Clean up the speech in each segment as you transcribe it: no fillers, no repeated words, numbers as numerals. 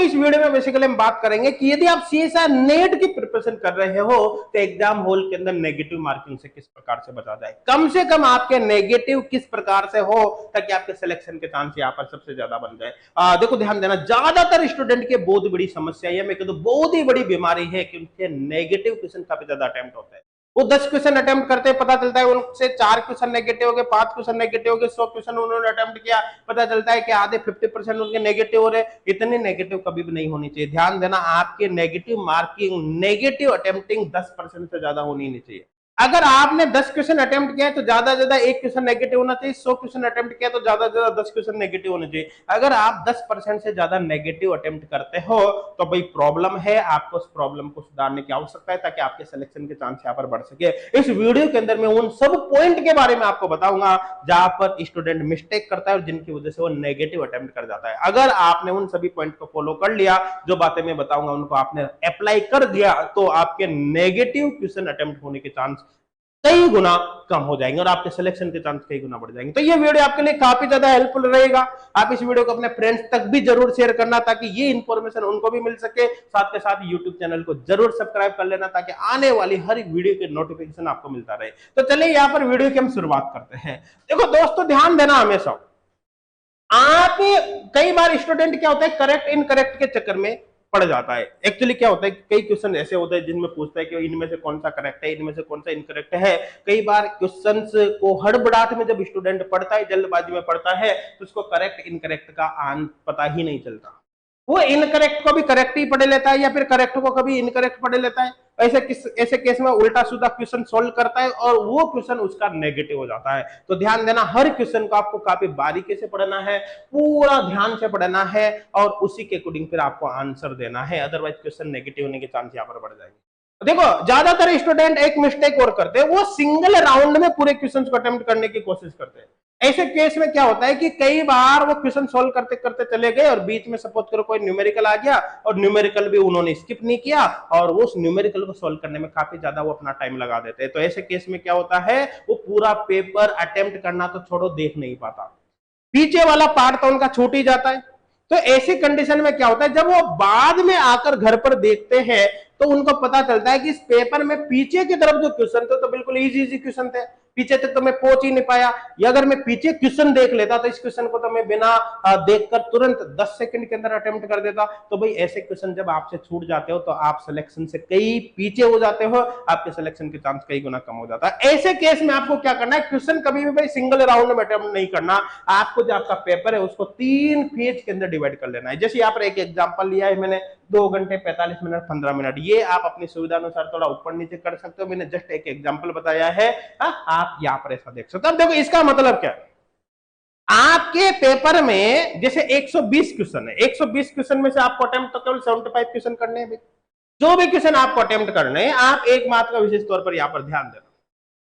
इस वीडियो में बेसिकली हम बात करेंगे कि यदि आप सीएसआई नेट की प्रिपरेशन कर रहे हो तो एग्जाम हॉल के अंदर नेगेटिव मार्किंग से किस प्रकार से बचा जाए, कम से कम आपके नेगेटिव किस प्रकार से हो ताकि आपके सिलेक्शन के चांस यहाँ पर सबसे ज्यादा बन जाए। देखो ध्यान देना, ज्यादातर स्टूडेंट की बहुत बड़ी समस्या है, मैं कहता हूं बहुत ही बड़ी बीमारी है कि उनके नेगेटिव क्वेश्चन काफी ज्यादा अटेम्प्ट होते हैं। वो 10 क्वेश्चन अटेम्प्ट करते हैं, पता चलता है उनसे 4 क्वेश्चन नेगेटिव हो गए, 5 क्वेश्चन नेगेटिव हो गए, 100 क्वेश्चन उन्होंने अटेम्प्ट किया, पता चलता है कि आधे 50% उनके नेगेटिव हो रहे। इतनी नेगेटिव कभी भी नहीं होनी चाहिए। ध्यान देना, आपके नेगेटिव मार्किंग, नेगेटिव अटेम्प्टिंग 10% से ज्यादा होनी नहीं चाहिए। अगर आपने 10 क्वेश्चन अटेम्प्ट किया है तो ज्यादा से ज्यादा 1 क्वेश्चन नेगेटिव होना चाहिए। 100 क्वेश्चन अटेम्प्ट किया तो ज्यादा से ज्यादा 10 क्वेश्चन नेगेटिव होने चाहिए। अगर आप 10% से ज्यादा नेगेटिव अटेम्प्ट करते हो तो भाई प्रॉब्लम है, आपको उस प्रॉब्लम को सुधारने की आवश्यकता है ताकि आपके सिलेक्शन के चांस यहाँ पर बढ़ सके। इस वीडियो के अंदर मैं उन सब पॉइंट के बारे में आपको बताऊंगा जहां पर स्टूडेंट मिस्टेक करता है और जिनकी वजह से वो नेगेटिव अटेम्प्ट कर जाता है। अगर आपने उन सभी पॉइंट को फॉलो कर लिया, जो बातें मैं बताऊंगा उनको आपने अप्लाई कर दिया, तो आपके नेगेटिव क्वेश्चन अटेम्प्ट होने के चांस कई गुना कम हो जाएंगे और आपके सिलेक्शन के चांस कई गुना बढ़ जाएंगे। तो ये वीडियो आपके लिए काफी ज्यादा हेल्पफुल रहेगा। आप इस वीडियो को अपने फ्रेंड्स तक भी जरूर शेयर करना ताकि ये इंफॉर्मेशन उनको भी मिल सके। साथ के साथ यूट्यूब चैनल को जरूर सब्सक्राइब कर लेना ताकि आने वाली हर वीडियो के नोटिफिकेशन आपको मिलता रहे। तो चलिए यहाँ पर वीडियो की हम शुरुआत करते हैं। देखो दोस्तों, ध्यान देना, हमेशा आप कई बार स्टूडेंट क्या होता है, करेक्ट इनकरेक्ट के चक्कर में पड़ जाता है। एक्चुअली क्या होता है, कई क्वेश्चन ऐसे होते हैं जिनमें पूछता है कि इनमें से कौन सा करेक्ट है, इनमें से कौन सा इनकरेक्ट है। कई बार क्वेश्चंस को हड़बड़ाहट में जब स्टूडेंट पढ़ता है, जल्दबाजी में पढ़ता है, तो उसको करेक्ट इनकरेक्ट का पता ही नहीं चलता। वो इनकरेक्ट को भी करेक्ट ही पढ़ लेता है या फिर करेक्ट को कभी इनकरेक्ट पढ़ लेता है। ऐसे केस में उल्टा सीधा क्वेश्चन सोल्व करता है और वो क्वेश्चन उसका नेगेटिव हो जाता है। तो ध्यान देना, हर क्वेश्चन को आपको काफी बारीकी से पढ़ना है, पूरा ध्यान से पढ़ना है और उसी के अकॉर्डिंग फिर आपको आंसर देना है, अदरवाइज क्वेश्चन नेगेटिव होने के चांस यहाँ पर बढ़ जाएंगे। देखो, ज्यादातर स्टूडेंट एक मिस्टेक और करते हैं, वो सिंगल राउंड में पूरे क्वेश्चन को अटेम्प्ट करने की कोशिश करते हैं। ऐसे केस में क्या होता है कि कई बार वो क्वेश्चन सॉल्व करते करते चले गए और बीच में सपोज करो कोई न्यूमेरिकल आ गया और न्यूमेरिकल भी उन्होंने स्किप नहीं किया और वो उस न्यूमेरिकल को सॉल्व करने में काफी ज्यादा वो अपना टाइम लगा देते हैं। तो ऐसे केस में क्या होता है, वो पूरा पेपर अटेम्प्ट करना तो छोड़ो, देख नहीं पाता, पीछे वाला पार्ट तो उनका छूट ही जाता है। तो ऐसी कंडीशन में क्या होता है, जब वो बाद में आकर घर पर देखते हैं तो उनको पता चलता है कि इस पेपर में पीछे की तरफ जो क्वेश्चन थे तो बिल्कुल इजी क्वेश्चन थे, पीछे तक तो मैं पहुंच ही नहीं पाया, या अगर मैं पीछे क्वेश्चन देख लेता तो इस क्वेश्चन को तो मैं बिना देखकर तुरंत 10 सेकंड के अंदर अटेम्प्ट कर देता। तो भाई ऐसे क्वेश्चन जब आपसे छूट जाते हो तो आप सिलेक्शन से कई पीछे हो जाते हो, आपके सिलेक्शन के चांस कई गुना कम हो जाता है। ऐसे केस में आपको क्या करना है, क्वेश्चन कभी भी भाई सिंगल राउंड में अटेम्प्ट नहीं करना, आपको जो आपका पेपर है उसको 3 फेज के अंदर डिवाइड कर लेना है। जैसे यहाँ पर एक एग्जाम्पल लिया है मैंने, 2 घंटे 45 मिनट 15 मिनट, ये आप अपनी सुविधा अनुसार थोड़ा ऊपर नीचे कर सकते हो, मैंने जस्ट एक एग्जाम्पल बताया है, आप यहाँ पर ऐसा देख सकते हो। अब देखो इसका मतलब क्या है, आपके पेपर में जैसे 120 क्वेश्चन है, 120 क्वेश्चन में से आपको अटेम्प्ट तो केवल 75 क्वेश्चन करने हैं। जो भी क्वेश्चन आपको अटेम्प्ट करने हैं, आप एक बात का विशेष तौर पर यहाँ पर ध्यान देना।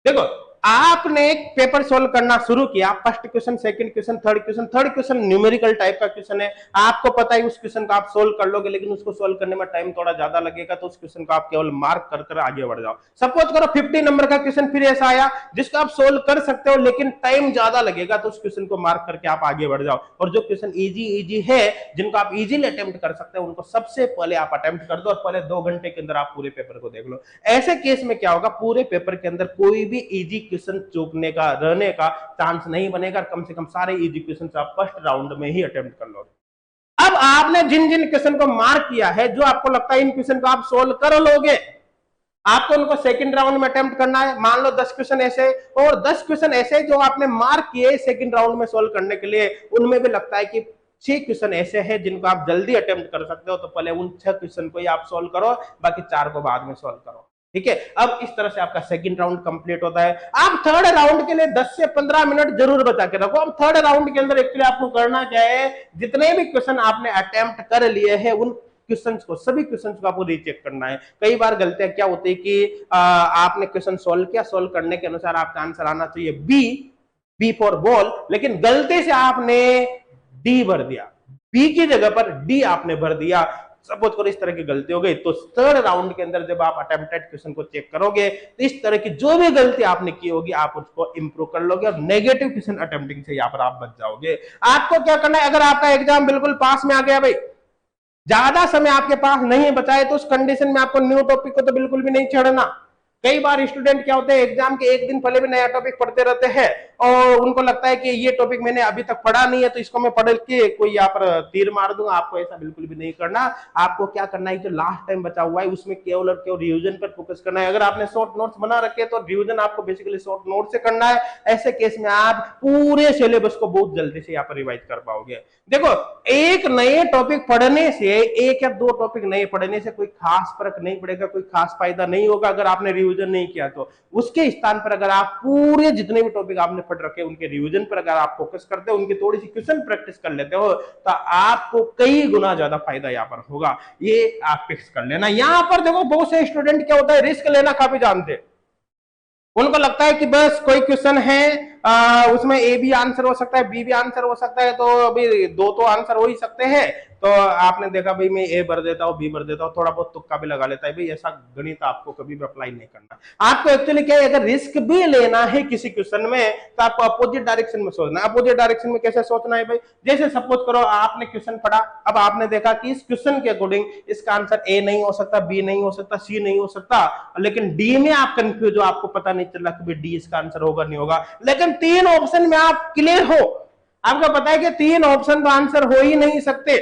देखो, आपने एक पेपर सोल्व करना शुरू किया, first question, second question, third question numerical type का क्वेश्चन है, आपको पता है उस क्वेश्चन को आप सोल्व कर लोगे, लेकिन उसको सोल्व करने में टाइम थोड़ा ज्यादा लगेगा, तो उस क्वेश्चन को आप केवल मार्क कर कर आगे बढ़ जाओ। सपोज करो 50 नंबर का क्वेश्चन फिर ऐसा आया जिसको आप सोल्व कर सकते हो लेकिन टाइम ज्यादा लगेगा, तो उस क्वेश्चन को मार्क करके आप आगे बढ़ जाओ। और जो क्वेश्चन इजी है, जिनको आप इजीली अटेम्प्ट कर सकते हो, उनको सबसे पहले आप अटेम्प्ट कर दो और पहले 2 घंटे के अंदर आप पूरे पेपर को देख लो। ऐसे केस में क्या होगा, पूरे पेपर के अंदर कोई भी इजी क्वेश्चन चूकने का, रहने का चांस नहीं बनेगा। कम से कम सारे इजी क्वेश्चन आप फर्स्ट राउंड में ही अटेम्प्ट कर लोगे। अब आपने जिन जिन क्वेश्चन को मार्क किया है, जो आपको लगता है इन क्वेश्चन को आप सोल्व कर लोगे, आपको उनको सेकंड राउंड में अटेम्प्ट करना है। मान लो 10 क्वेश्चन ऐसे और 10 क्वेश्चन ऐसे जो आपने मार्क किए सेकंड राउंड में सोल्व करने के लिए, उनमें भी लगता है कि 6 क्वेश्चन ऐसे हैं जिनको आप जल्दी अटेम्प्ट कर सकते हो, तो पहले उन 6 क्वेश्चन को ही आप सोल्व करो, बाकी 4 को बाद में सोल्व करो। ठीक है, अब इस तरह से आपका सेकंड राउंड कंप्लीट होता है। आप थर्ड राउंड के लिए 10 से 15 मिनट जरूर बचा के रखो। अब थर्ड राउंड के अंदर एक्चुअली आपको करना क्या है, जितने भी क्वेश्चन आपने अटेम्प्ट कर लिए हैं उन क्वेश्चंस को, सभी क्वेश्चंस को आपको रीचेक करना है। कई बार गलतियां क्या होती है कि आपने क्वेश्चन सोल्व किया, सोल्व करने के अनुसार आपका आंसर आना चाहिए बी फॉर बॉल, लेकिन गलती से आपने डी भर दिया, बी की जगह पर डी आपने भर दिया। सपोज करो इस तरह की गलती हो गई, तो थर्ड राउंड के अंदर जब आप अटेम्प्टेड क्वेश्चन को चेक करोगे तो इस तरह की जो भी गलती आपने की होगी आप उसको इंप्रूव कर लोगे और नेगेटिव क्वेश्चन अटेम्प्टिंग से यहाँ पर आप बच जाओगे। आपको क्या करना है, अगर आपका एग्जाम बिल्कुल पास में आ गया भाई, ज्यादा समय आपके पास नहीं बचा है तो उस कंडीशन में आपको न्यू टॉपिक को तो बिल्कुल भी नहीं छेड़ना। कई बार स्टूडेंट क्या होते हैं, एग्जाम के एक दिन पहले भी नया टॉपिक पढ़ते रहते हैं और उनको लगता है कि ये टॉपिक मैंने अभी तक पढ़ा नहीं है तो इसको मैं पढ़ के कोई यहाँ पर तीर मार दूंगा। आपको ऐसा बिल्कुल भी नहीं करना। आपको क्या करना है, जो लास्ट टाइम बचा हुआ है उसमें केवल और केवल रिवीजन पर फोकस करना है। अगर आपने शॉर्ट नोट्स बना रखे हैं तो रिवीजन आपको बेसिकली शॉर्ट नोट से करना है। ऐसे केस में आप पूरे सिलेबस को बहुत जल्दी से यहाँ पर रिवाइज कर पाओगे। देखो, एक नए टॉपिक पढ़ने से, एक या दो टॉपिक नए पढ़ने से कोई खास फर्क नहीं पड़ेगा, कोई खास फायदा नहीं होगा अगर आपने रिवीजन नहीं किया तो। उसके स्थान पर अगर आप पूरे जितने भी टॉपिक आपने पढ़ रखे उनके रिवीजन पर अगर आप फोकस करते हो, उनकी थोड़ी सी क्वेश्चन प्रैक्टिस कर लेते हो तो आपको कई गुना ज्यादा फायदा यहाँ पर होगा। ये आप फिक्स कर लेना। यहाँ पर देखो, बहुत से स्टूडेंट क्या होता है, रिस्क लेना काफी जानते हैं। उनको लगता है कि बस कोई क्वेश्चन है, उसमें ए भी आंसर हो सकता है, बी भी आंसर हो सकता है, तो अभी दो तो आंसर हो ही सकते हैं। तो आपने देखा भाई मैं ए भर देता हूँ, बी भर देता हूँ, थोड़ा बहुत तुक्का भी लगा लेता है। भाई ऐसा गणित आपको कभी भी अप्लाई नहीं करना। आपको एक्चुअली क्या है, अगर रिस्क भी लेना है किसी क्वेश्चन में तो आपको अपोजिट डायरेक्शन में सोचना है। अपोजिट डायरेक्शन में कैसे सोचना है भाई, जैसे सपोज करो आपने क्वेश्चन पढ़ा, अब आपने देखा कि इस क्वेश्चन के अकॉर्डिंग इसका आंसर ए नहीं हो सकता, बी नहीं हो सकता, सी नहीं हो सकता, लेकिन डी में आप कंफ्यूज हो, आपको पता नहीं चल रहा कि डी इसका आंसर होगा नहीं होगा, लेकिन तीन ऑप्शन में आप क्लियर हो, आपको पता है कि तीन ऑप्शन तो आंसर हो ही नहीं सकते।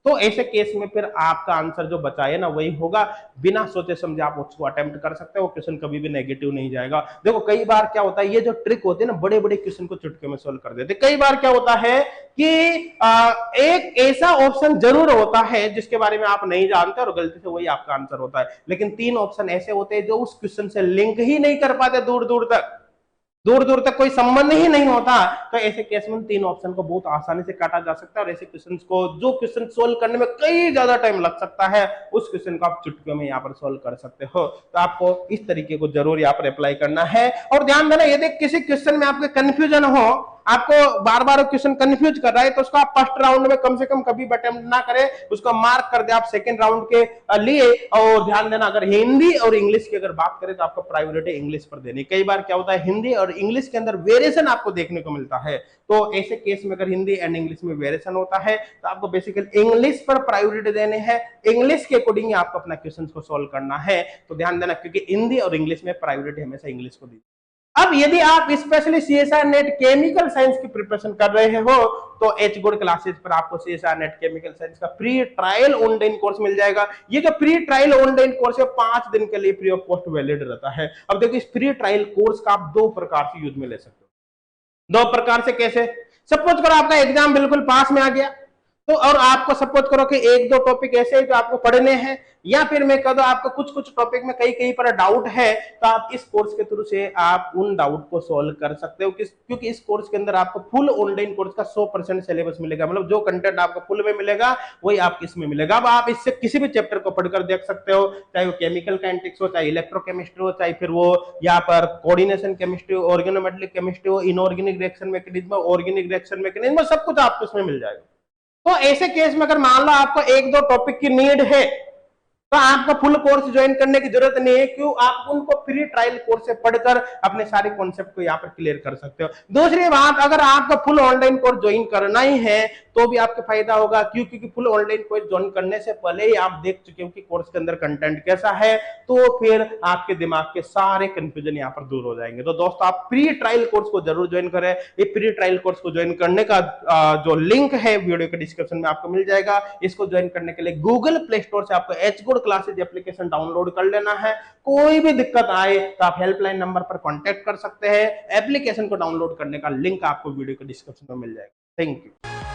तो ऐसे केस में फिर आपका आंसर जो बचा है ना वही होगा। बिना सोचे समझे आप उसको अटेम्प्ट कर सकते हो, क्वेश्चन कभी भी नेगेटिव नहीं जाएगा। देखो कई बार क्या होता है, ये जो ट्रिक होती है ना, बड़े बड़े क्वेश्चन को चुटकी में सोल्व कर देते। कई बार क्या होता है कि एक ऐसा ऑप्शन जरूर होता है जिसके बारे में आप नहीं जानते और गलती से वही आपका आंसर होता है, लेकिन तीन ऑप्शन ऐसे होते हैं जो उस क्वेश्चन से लिंक ही नहीं कर पाते, दूर दूर तक कोई संबंध ही नहीं होता। तो ऐसे केस में तीन ऑप्शन को बहुत आसानी से काटा जा सकता है और ऐसे क्वेश्चंस को, जो क्वेश्चन सोल्व करने में कई ज्यादा टाइम लग सकता है, उस क्वेश्चन को आप चुटकियों में यहाँ पर सोल्व कर सकते हो। तो आपको इस तरीके को जरूर यहाँ पर अप्लाई करना है। और ध्यान देना, यदि किसी क्वेश्चन में आपके कंफ्यूजन हो, आपको बार बार क्वेश्चन कंफ्यूज कर रहा है, तो उसको आप फर्स्ट राउंड में कम से कम कभी अटेम्प्ट ना करें, उसको मार्क कर दे आप सेकंड राउंड के लिए। और ध्यान देना, अगर हिंदी और इंग्लिश की अगर बात करें तो आपको प्रायोरिटी इंग्लिश पर देनी। कई बार क्या होता है, हिंदी और इंग्लिश के अंदर वेरिएशन आपको देखने को मिलता है, तो ऐसे केस में अगर हिंदी एंड इंग्लिश में वेरिएशन होता है तो आपको बेसिकली इंग्लिश पर प्रायोरिटी देने हैं, इंग्लिश के अकॉर्डिंग आपको अपना क्वेश्चन को सोल्व करना है। तो ध्यान देना, क्योंकि हिंदी और इंग्लिश में प्रायोरिटी हमेशा इंग्लिश को दी। अब यदि आप specially CSR net chemical science की प्रिपरेशन कर रहे हो तो एच गुड क्लासेस पर आपको सीएसआर नेट केमिकल साइंस का फ्री ट्रायल ऑनलाइन कोर्स मिल जाएगा। ये जो फ्री ट्रायल ऑनलाइन कोर्स है 5 दिन के लिए फ्री ऑफ कॉस्ट वैलिड रहता है। अब देखिए, इस फ्री ट्रायल कोर्स का आप दो प्रकार से यूज में ले सकते हो। दो प्रकार से कैसे, सपोज करो आपका एग्जाम बिल्कुल पास में आ गया, तो और आपको सपोज करो कि एक दो टॉपिक ऐसे हैं जो आपको पढ़ने हैं, या फिर मैं कह दो आपको कुछ टॉपिक में कहीं पर डाउट है, तो आप इस कोर्स के थ्रू से आप उन डाउट को सॉल्व कर सकते हो। क्योंकि इस कोर्स के अंदर आपको फुल ऑनलाइन कोर्स का 100% सिलेबस मिलेगा, मतलब जो कंटेंट आपको फुल में मिलेगा वही आपको इसमें मिलेगा। अब आप इससे किसी भी चैप्टर को पढ़कर देख सकते हो, चाहे वो केमिकल काइनेटिक्स हो, चाहे इलेक्ट्रोकेमिस्ट्री हो, चाहे फिर वो यहाँ पर कोऑर्डिनेशन केमिस्ट्री, ऑर्गेनोमेटेलिक केमिस्ट्री हो, inorganic reaction mechanism, organic reaction mechanism, सब कुछ आपको इसमें मिल जाएगा। तो ऐसे केस में अगर मान लो आपको एक दो टॉपिक की नीड है तो आपको फुल कोर्स ज्वाइन करने की जरूरत नहीं है। क्यों, आप उनको फ्री ट्रायल कोर्स से पढ़कर अपने सारे कॉन्सेप्ट को यहाँ पर क्लियर कर सकते हो। दूसरी बात, अगर आपको फुल ऑनलाइन कोर्स ज्वाइन करना ही है तो भी आपको फायदा होगा। क्यों, क्योंकि फुल ऑनलाइन कोर्स ज्वाइन करने से पहले ही आप देख चुके हो कि कोर्स के अंदर कंटेंट कैसा है, तो फिर आपके दिमाग के सारे कंफ्यूजन यहाँ पर दूर हो जाएंगे। तो दोस्तों, आप फ्री ट्रायल कोर्स को जरूर ज्वाइन करें। ये फ्री ट्रायल कोर्स को ज्वाइन करने का जो लिंक है वीडियो के डिस्क्रिप्शन में आपको मिल जाएगा। इसको ज्वाइन करने के लिए गूगल प्ले स्टोर से आपको H good classes application download कर लेना है। कोई भी दिक्कत आए तो आप हेल्पलाइन नंबर पर कांटेक्ट कर सकते हैं। एप्लीकेशन को डाउनलोड करने का लिंक आपको वीडियो के डिस्क्रिप्शन में मिल जाएगा। Thank you.